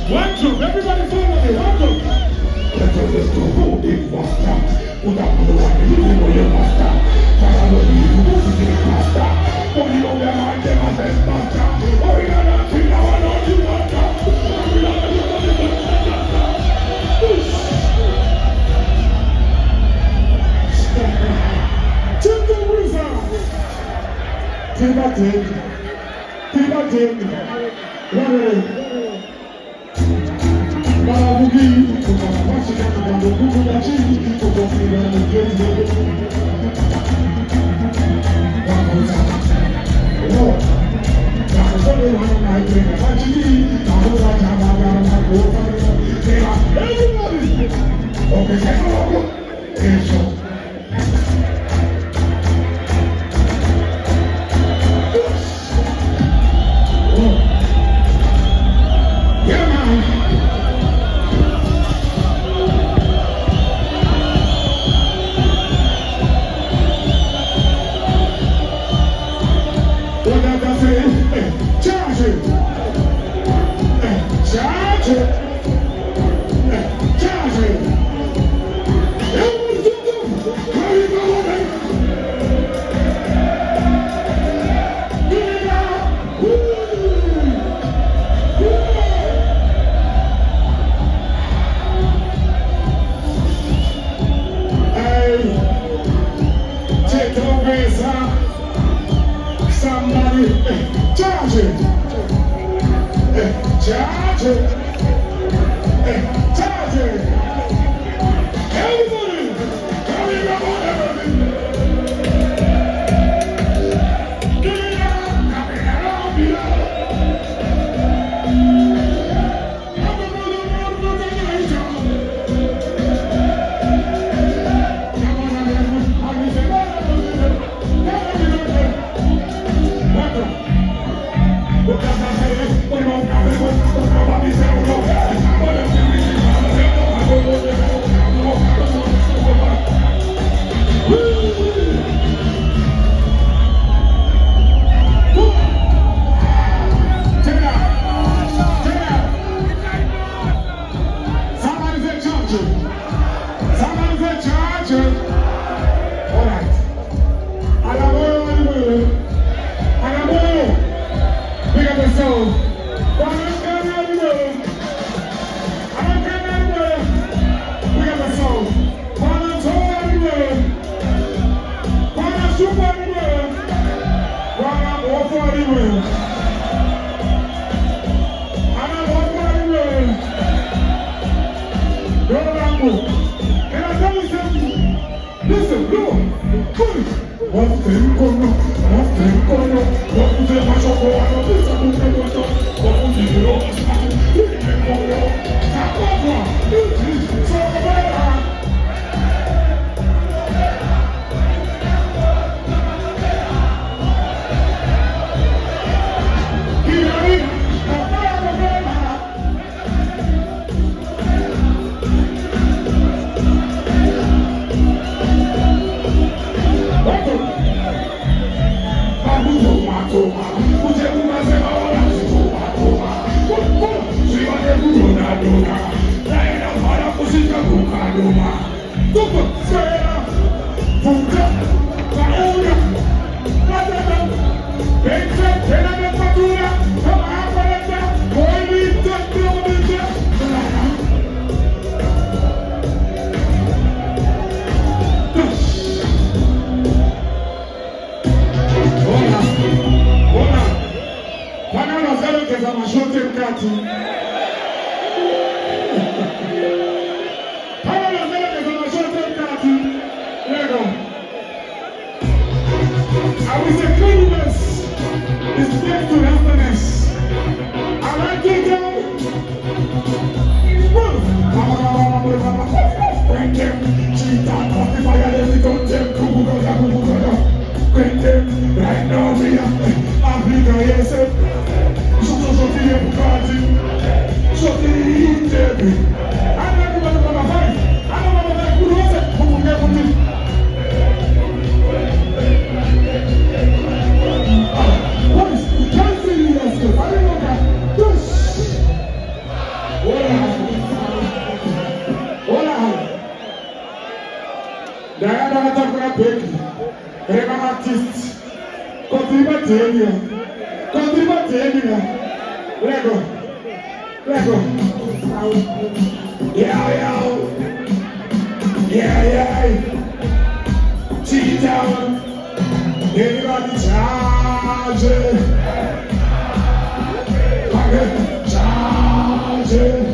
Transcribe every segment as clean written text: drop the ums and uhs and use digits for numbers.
One, two. Everybody follow me. One, two. Let us just go big master. Put up the one you know your master. Follow me, you go to the master. For you know them and them as best master. Oh, you know that thing now I know you master. Chicken wizard. Tiba-tiba. Running. Barabugi, Bashika, Bukudachi, Bukudachi, yeah, man. Somebody charge it. Charge it. Charge it. Everybody, come here, everybody. Give it up, come here, listen, no, good. One thing, I will say cleanliness is next to happiness. I like it, bring them, cheat and coffee fire, let me go them, bring them, right now we are Africa, yes, so feel party, so the I don't know what I'm fight, I don't know what I'm good was it, who will never do. What is, you can't see the yes, I don't know that, T-Town, anybody charge it? Charge it.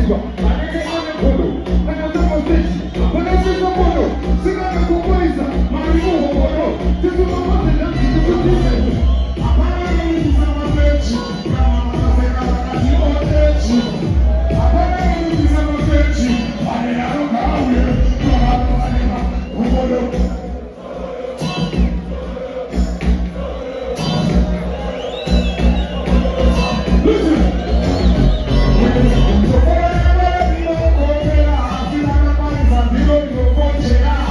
kukuliza anekekane kono anasema sisi wanasema kono sigana kukuliza marimu kono sisi mamaze na tukutise apana ni kusema mechi kama nasema wakati wote apana ni kusema mechi anayaruka awe kwa hapo anema kono. Yeah.